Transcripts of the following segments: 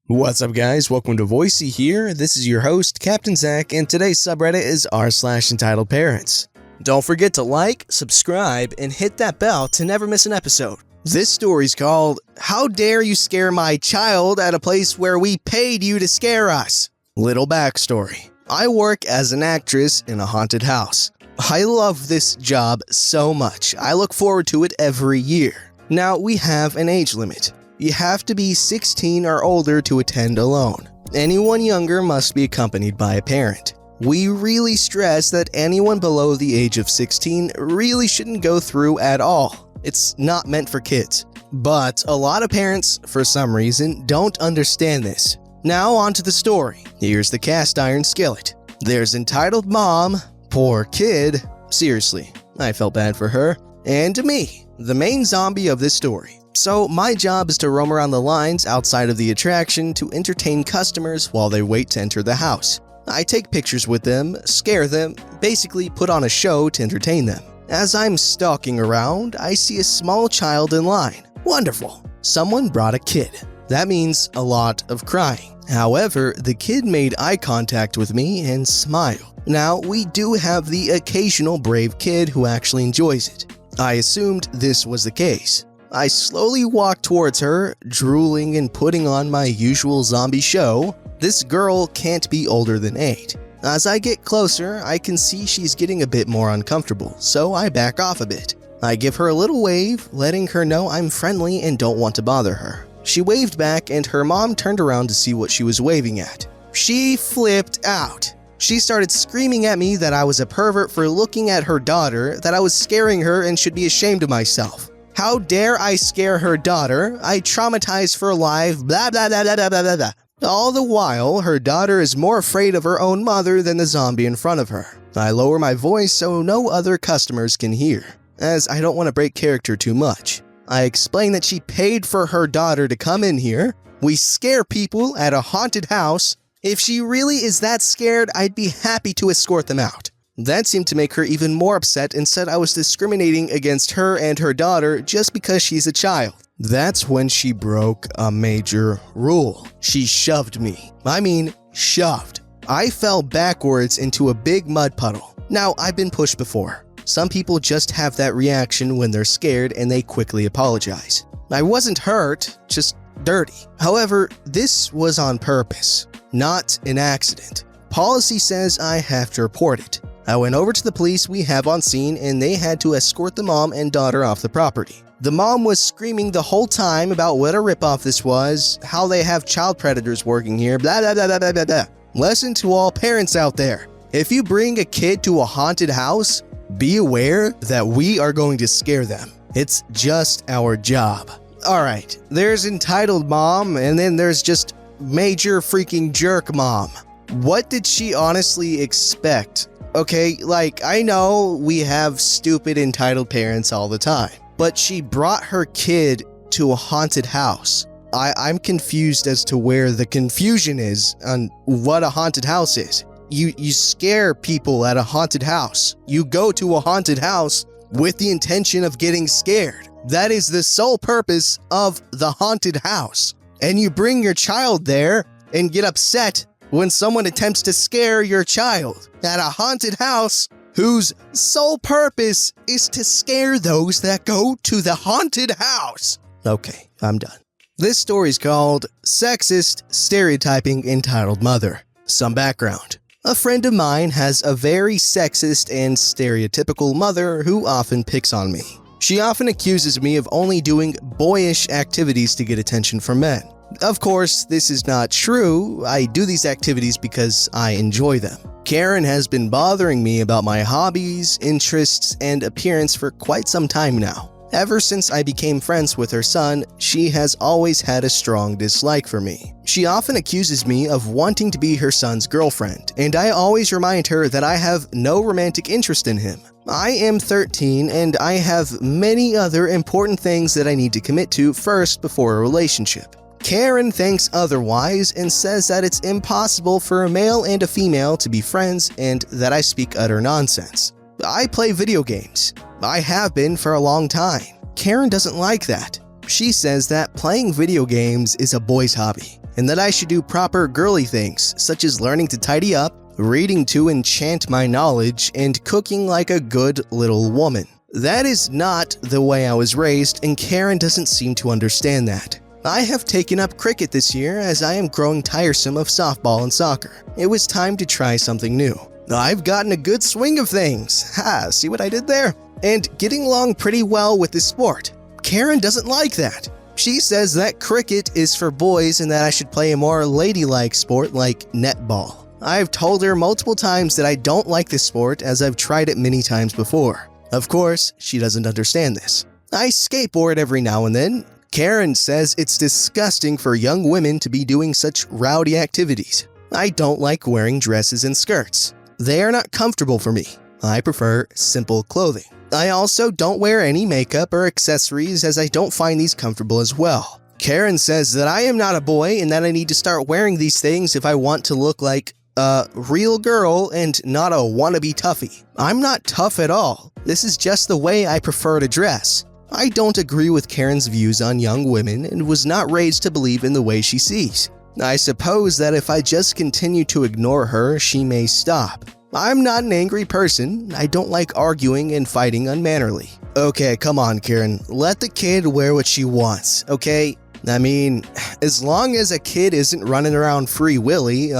What's up guys, welcome to Voicey here. This is your host, Captain Zach, and today's subreddit is r/EntitledParents. Don't forget to like, subscribe, and hit that bell to never miss an episode. This story's called, How Dare You Scare My Child at a Place Where We Paid You to Scare Us? Little backstory. I work as an actress in a haunted house. I love this job so much. I look forward to it every year. Now, we have an age limit. You have to be 16 or older to attend alone. Anyone younger must be accompanied by a parent. We really stress that anyone below the age of 16 really shouldn't go through at all. It's not meant for kids. But a lot of parents, for some reason, don't understand this. Now on to the story. Here's the cast iron skillet. There's entitled mom, poor kid, seriously, I felt bad for her, and me, the main zombie of this story. So my job is to roam around the lines outside of the attraction to entertain customers while they wait to enter the house. I take pictures with them, scare them, basically put on a show to entertain them. As I'm stalking around, I see a small child in line. Wonderful. Someone brought a kid. That means a lot of crying. However, the kid made eye contact with me and smiled. Now, we do have the occasional brave kid who actually enjoys it. I assumed this was the case. I slowly walk towards her, drooling and putting on my usual zombie show. This girl can't be older than 8. As I get closer, I can see she's getting a bit more uncomfortable, so I back off a bit. I give her a little wave, letting her know I'm friendly and don't want to bother her. She waved back and her mom turned around to see what she was waving at. She flipped out. She started screaming at me that I was a pervert for looking at her daughter, that I was scaring her and should be ashamed of myself. How dare I scare her daughter? I traumatized for life, blah blah blah blah blah blah blah. All the while, her daughter is more afraid of her own mother than the zombie in front of her. I lower my voice so no other customers can hear, as I don't want to break character too much. I explain that she paid for her daughter to come in here. We scare people at a haunted house. If she really is that scared, I'd be happy to escort them out. That seemed to make her even more upset and said I was discriminating against her and her daughter just because she's a child. That's when she broke a major rule. She shoved me. I mean, shoved. I fell backwards into a big mud puddle. Now, I've been pushed before. Some people just have that reaction when they're scared and they quickly apologize. I wasn't hurt, just dirty. However, this was on purpose, not an accident. Policy says I have to report it. I went over to the police we have on scene and they had to escort the mom and daughter off the property. The mom was screaming the whole time about what a ripoff this was, how they have child predators working here, blah blah blah blah blah blah blah. Lesson to all parents out there. If you bring a kid to a haunted house, be aware that we are going to scare them. It's just our job. Alright, there's entitled mom and then there's just major freaking jerk mom. What did she honestly expect? Okay, like, I know we have stupid entitled parents all the time, but she brought her kid to a haunted house. I'm confused as to where the confusion is on what a haunted house is. You scare people at a haunted house. You go to a haunted house with the intention of getting scared. That is the sole purpose of the haunted house. And you bring your child there and get upset when someone attempts to scare your child at a haunted house whose sole purpose is to scare those that go to the haunted house. Okay, I'm done. This story's called Sexist Stereotyping Entitled Mother. Some background. A friend of mine has a very sexist and stereotypical mother who often picks on me. She often accuses me of only doing boyish activities to get attention from men. Of course, this is not true. I do these activities because I enjoy them. Karen has been bothering me about my hobbies, interests, and appearance for quite some time now. Ever since I became friends with her son, she has always had a strong dislike for me. She often accuses me of wanting to be her son's girlfriend, and I always remind her that I have no romantic interest in him. I am 13 and I have many other important things that I need to commit to first before a relationship. Karen thinks otherwise and says that it's impossible for a male and a female to be friends and that I speak utter nonsense. I play video games. I have been for a long time. Karen doesn't like that. She says that playing video games is a boy's hobby, and that I should do proper girly things, such as learning to tidy up, reading to enchant my knowledge, and cooking like a good little woman. That is not the way I was raised, and Karen doesn't seem to understand that. I have taken up cricket this year as I am growing tiresome of softball and soccer. It was time to try something new. I've gotten a good swing of things. Ha, see what I did there? And getting along pretty well with this sport. Karen doesn't like that. She says that cricket is for boys and that I should play a more ladylike sport like netball. I've told her multiple times that I don't like this sport as I've tried it many times before. Of course, she doesn't understand this. I skateboard every now and then. Karen says it's disgusting for young women to be doing such rowdy activities. I don't like wearing dresses and skirts. They are not comfortable for me. I prefer simple clothing. I also don't wear any makeup or accessories as I don't find these comfortable as well. Karen says that I am not a boy and that I need to start wearing these things if I want to look like a real girl and not a wannabe toughie. I'm not tough at all. This is just the way I prefer to dress. I don't agree with Karen's views on young women and was not raised to believe in the way she sees. I suppose that if I just continue to ignore her, she may stop. I'm not an angry person. I don't like arguing and fighting unmannerly. Okay, come on, Karen. Let the kid wear what she wants, okay? I mean, as long as a kid isn't running around free willy,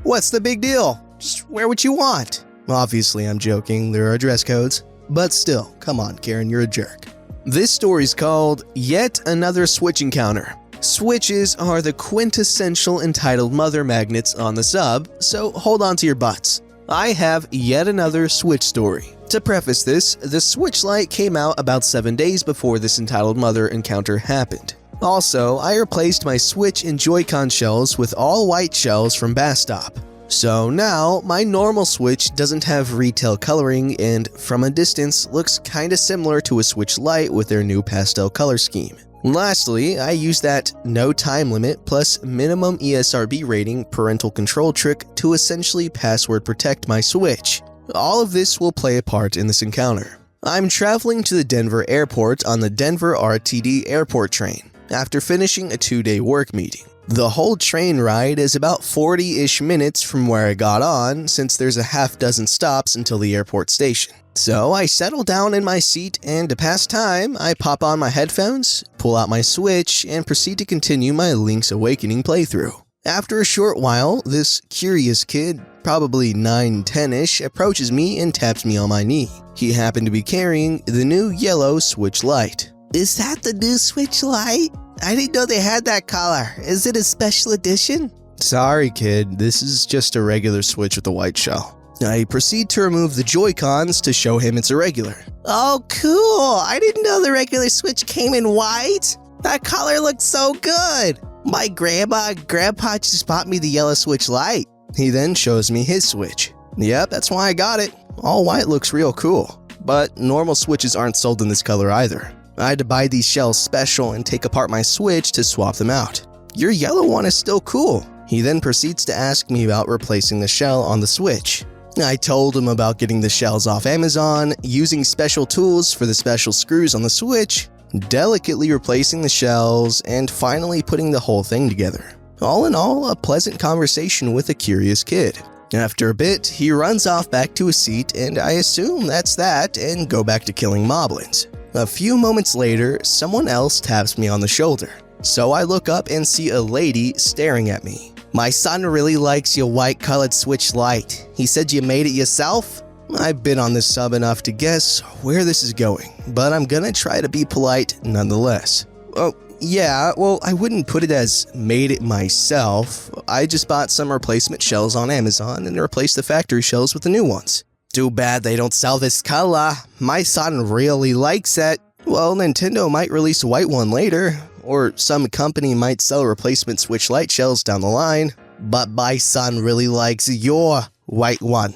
what's the big deal? Just wear what you want. Obviously, I'm joking. There are dress codes. But still, come on, Karen, you're a jerk. This story's called Yet Another Switch Encounter. Switches are the quintessential entitled mother magnets on the sub, so hold on to your butts. I have yet another Switch story. To preface this, the Switch Lite came out about 7 days before this entitled mother encounter happened. Also, I replaced my Switch and Joy-Con shells with all white shells from Bastop. So now, my normal Switch doesn't have retail coloring and, from a distance, looks kinda similar to a Switch Lite with their new pastel color scheme. Lastly, I use that no time limit plus minimum ESRB rating parental control trick to essentially password protect my Switch. All of this will play a part in this encounter. I'm traveling to the Denver airport on the Denver RTD airport train after finishing a 2-day work meeting. The whole train ride is about 40-ish minutes from where I got on, since there's a half dozen stops until the airport station. So I settle down in my seat and to pass time, I pop on my headphones, pull out my Switch, and proceed to continue my Link's Awakening playthrough. After a short while, this curious kid, probably 9-10-ish, approaches me and taps me on my knee. He happened to be carrying the new yellow Switch Lite. "Is that the new Switch Lite? I didn't know they had that color. Is it a special edition?" "Sorry, kid. This is just a regular Switch with a white shell." I proceed to remove the Joy-Cons to show him it's a regular. "Oh, cool. I didn't know the regular Switch came in white. That color looks so good. My grandma and grandpa just bought me the yellow Switch Lite." He then shows me his Switch. "Yep, that's why I got it. All white looks real cool. But normal Switches aren't sold in this color either. I had to buy these shells special and take apart my Switch to swap them out. Your yellow one is still cool." He then proceeds to ask me about replacing the shell on the Switch. I told him about getting the shells off Amazon, using special tools for the special screws on the Switch, delicately replacing the shells, and finally putting the whole thing together. All in all, a pleasant conversation with a curious kid. After a bit, he runs off back to his seat, and I assume that's that and go back to killing moblins. A few moments later, someone else taps me on the shoulder. So I look up and see a lady staring at me. "My son really likes your white-colored Switch Lite. He said you made it yourself?" I've been on this sub enough to guess where this is going, but I'm gonna try to be polite nonetheless. "Oh, yeah, well, I wouldn't put it as made it myself. I just bought some replacement shells on Amazon and replaced the factory shells with the new ones." "Too bad they don't sell this color. My son really likes it." "Well, Nintendo might release a white one later, or some company might sell replacement Switch Lite shells down the line. But my son really likes your white one."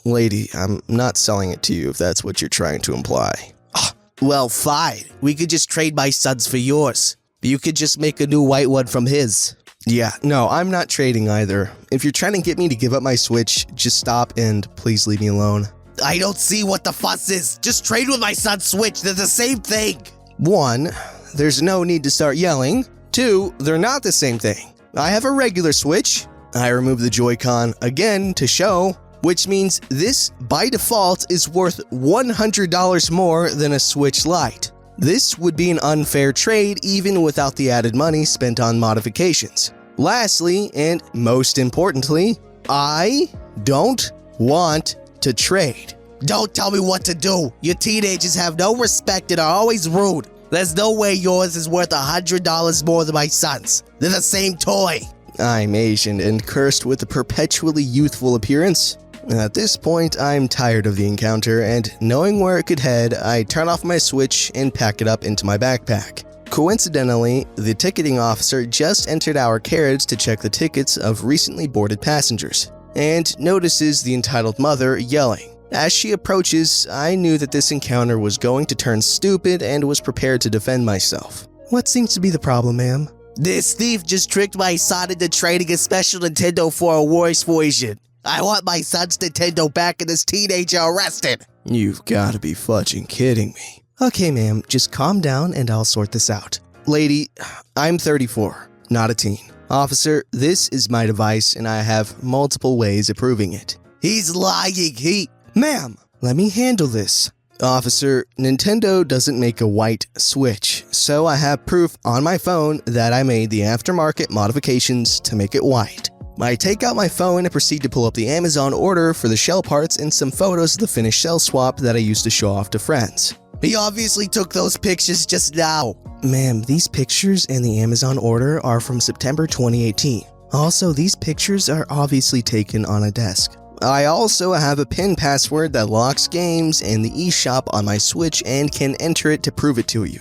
"Lady, I'm not selling it to you if that's what you're trying to imply." "Well, fine. We could just trade my son's for yours. You could just make a new white one from his." "Yeah, no, I'm not trading either. If you're trying to get me to give up my Switch, just stop and please leave me alone." "I don't see what the fuss is. Just trade with my son's Switch. They're the same thing." 1. There's no need to start yelling. 2. They're not the same thing. I have a regular Switch. I remove the Joy-Con again to show, which means this, by default, is worth $100 more than a Switch Lite. This would be an unfair trade even without the added money spent on modifications. Lastly, and most importantly, I don't want to trade. Don't tell me what to do. Your teenagers have no respect and are always rude. There's no way yours is worth $100 more than my son's. They're the same toy. I'm Asian and cursed with a perpetually youthful appearance. At this point, I'm tired of the encounter, and knowing where it could head, I turn off my Switch and pack it up into my backpack. Coincidentally, the ticketing officer just entered our carriage to check the tickets of recently boarded passengers, and notices the entitled mother yelling. As she approaches, I knew that this encounter was going to turn stupid and was prepared to defend myself. What seems to be the problem, ma'am? This thief just tricked my son into trading a special Nintendo for a worse version. I want my son's Nintendo back and this teenager arrested. You've got to be fudging kidding me. Okay, ma'am, just calm down and I'll sort this out. Lady, I'm 34, not a teen. Officer, this is my device and I have multiple ways of proving it. He's lying, Ma'am, let me handle this. Officer, Nintendo doesn't make a white Switch, so I have proof on my phone that I made the aftermarket modifications to make it white. I take out my phone and proceed to pull up the Amazon order for the shell parts and some photos of the finished shell swap that I used to show off to friends. He obviously took those pictures just now. Ma'am, these pictures and the Amazon order are from September 2018. Also, these pictures are obviously taken on a desk. I also have a PIN password that locks games and the eShop on my Switch and can enter it to prove it to you.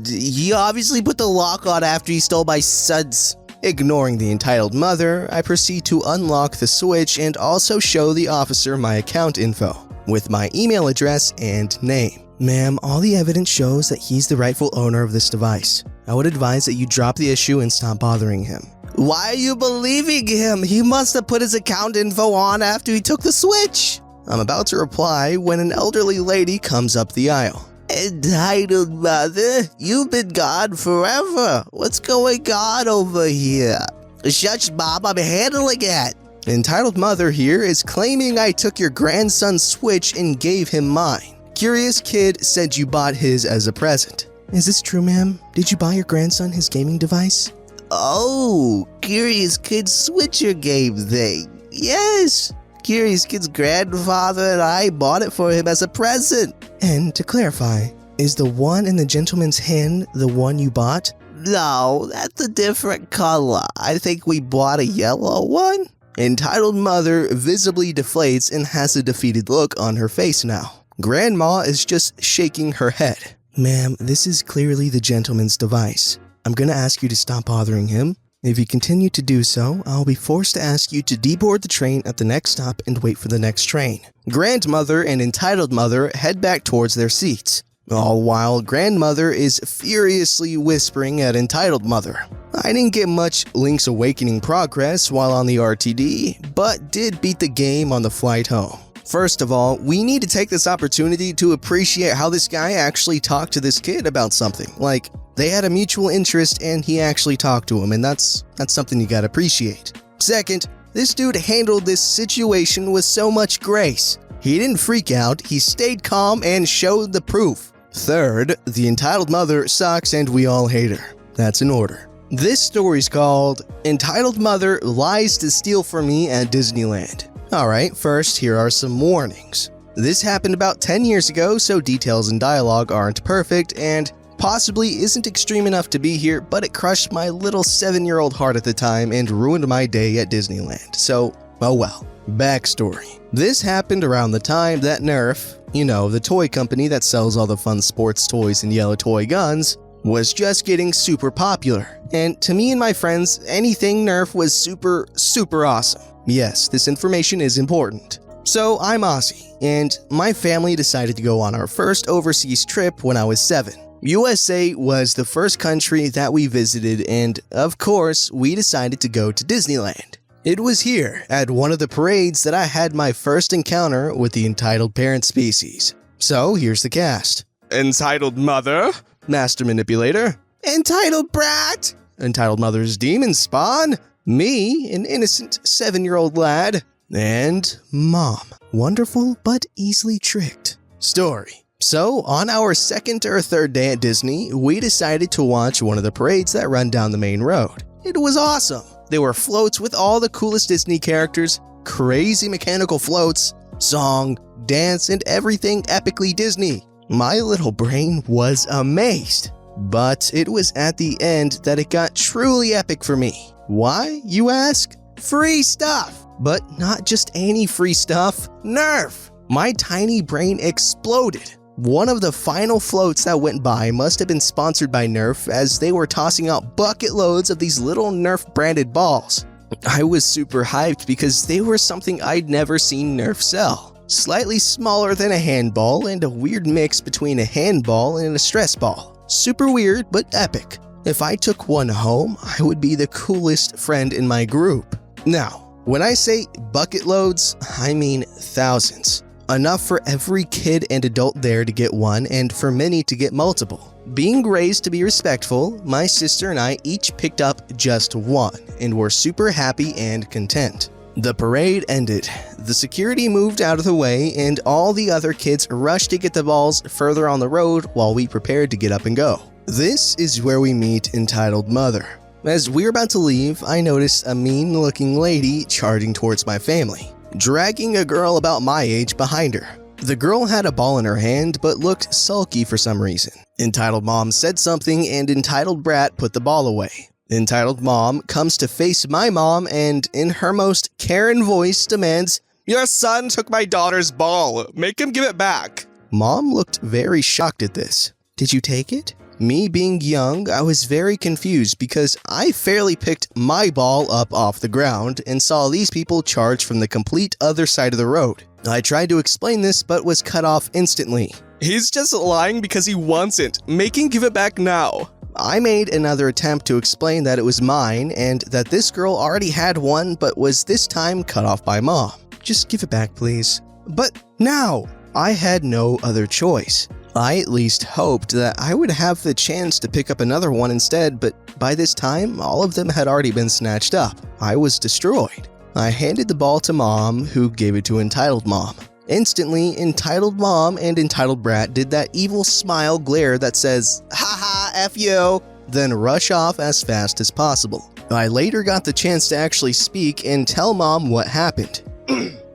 He obviously put the lock on after he stole my son's. Ignoring the entitled mother, I proceed to unlock the Switch and also show the officer my account info, with my email address and name. Ma'am, all the evidence shows that he's the rightful owner of this device. I would advise that you drop the issue and stop bothering him. Why are you believing him? He must have put his account info on after he took the Switch. I'm about to reply when an elderly lady comes up the aisle. Entitled mother, you've been gone forever. What's going on over here? Shush, Mom, I'm handling it. Entitled mother here is claiming I took your grandson's Switch and gave him mine. Curious kid said you bought his as a present. Is this true, ma'am? Did you buy your grandson his gaming device? Oh, Curious Kid's Switcher game thing. Yes, Curious Kid's grandfather and I bought it for him as a present. And to clarify, is the one in the gentleman's hand the one you bought? No, that's a different color. I think we bought a yellow one. Entitled mother visibly deflates and has a defeated look on her face now. Grandma is just shaking her head. Ma'am, this is clearly the gentleman's device. I'm gonna ask you to stop bothering him. If you continue to do so, I'll be forced to ask you to deboard the train at the next stop and wait for the next train. Grandmother and entitled mother head back towards their seats. All while grandmother is furiously whispering at entitled mother. I didn't get much Link's Awakening progress while on the RTD, but did beat the game on the flight home. First of all, we need to take this opportunity to appreciate how this guy actually talked to this kid about something. Like, they had a mutual interest and he actually talked to him, and that's something you gotta appreciate. Second, this dude handled this situation with so much grace. He didn't freak out, he stayed calm and showed the proof. Third, the entitled mother sucks and we all hate her. That's in order. This story's called Entitled Mother Lies to Steal From Me at Disneyland. Alright, first here are some warnings. This happened about 10 years ago, so details and dialogue aren't perfect and possibly isn't extreme enough to be here, but it crushed my little 7-year-old heart at the time and ruined my day at Disneyland. So, oh well. Backstory. This happened around the time that Nerf, you know, the toy company that sells all the fun sports toys and yellow toy guns, was just getting super popular. And to me and my friends, anything Nerf was super awesome. Yes, this information is important. So I'm Aussie, and my family decided to go on our first overseas trip when I was 7. USA was the first country that we visited, and of course, we decided to go to Disneyland. It was here, at one of the parades, that I had my first encounter with the entitled parent species. So here's the cast. Entitled mother, master manipulator. Entitled brat, entitled Mother's Demon Spawn, me, an innocent 7-year-old lad, and Mom, wonderful but easily tricked. Story. So, on our second or third day at Disney, we decided to watch one of the parades that run down the main road. It was awesome. There were floats with all the coolest Disney characters, crazy mechanical floats, song, dance, and everything epically Disney. My little brain was amazed. But it was at the end that it got truly epic for me. Why, you ask? Free stuff! But not just any free stuff, nerf! My tiny brain exploded. One of the final floats that went by must have been sponsored by Nerf, as they were tossing out bucket loads of these little Nerf branded balls. I was super hyped because they were something I'd never seen Nerf sell. Slightly smaller than a handball and a weird mix between a handball and a stress ball. Super weird, but epic. If I took one home, I would be the coolest friend in my group. Now, when I say bucket loads, I mean thousands. Enough for every kid and adult there to get one, and for many to get multiple. Being raised to be respectful, my sister and I each picked up just one, and were super happy and content. The parade ended. The security moved out of the way, and all the other kids rushed to get the balls further on the road while we prepared to get up and go. This is where we meet entitled Mother. As we're about to leave, I noticed a mean-looking lady charging towards my family, dragging a girl about my age behind her. The girl had a ball in her hand but looked sulky for some reason. Entitled Mom said something and Entitled Brat put the ball away. Entitled Mom comes to face my mom and, in her most Karen voice, demands, "Your son took my daughter's ball. Make him give it back." Mom looked very shocked at this. "Did you take it?" Me being young, I was very confused because I fairly picked my ball up off the ground and saw these people charge from the complete other side of the road. I tried to explain this but was cut off instantly. "He's just lying because he wants it. Make him give it back now." I made another attempt to explain that it was mine and that this girl already had one but was this time cut off by Mom. "Just give it back, please." "But now!" I had no other choice. I at least hoped that I would have the chance to pick up another one instead, but by this time, all of them had already been snatched up. I was destroyed. I handed the ball to Mom, who gave it to Entitled Mom. Instantly, Entitled Mom and Entitled Brat did that evil smile glare that says, "Haha, F you," then rush off as fast as possible. I later got the chance to actually speak and tell Mom what happened.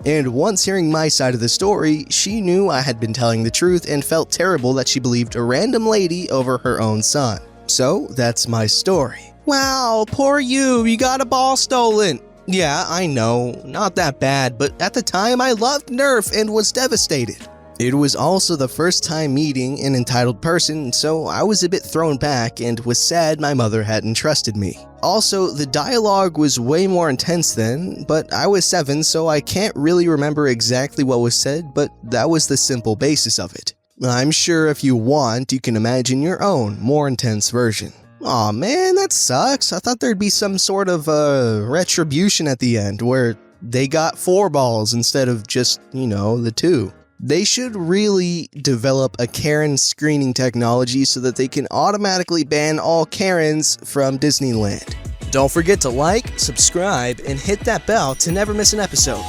And once hearing my side of the story, she knew I had been telling the truth and felt terrible that she believed a random lady over her own son. So that's my story. "Wow, poor you got a ball stolen." Yeah, I know, not that bad, but at the time I loved Nerf and was devastated. It was also the first time meeting an entitled person, so I was a bit thrown back and was sad my mother hadn't trusted me. Also, the dialogue was way more intense then, but I was 7, so I can't really remember exactly what was said, but that was the simple basis of it. I'm sure if you want, you can imagine your own, more intense version. Aw man, that sucks. I thought there'd be some sort of retribution at the end, where they got 4 balls instead of just, the 2. They should really develop a Karen screening technology so that they can automatically ban all Karens from Disneyland. Don't forget to like, subscribe, and hit that bell to never miss an episode.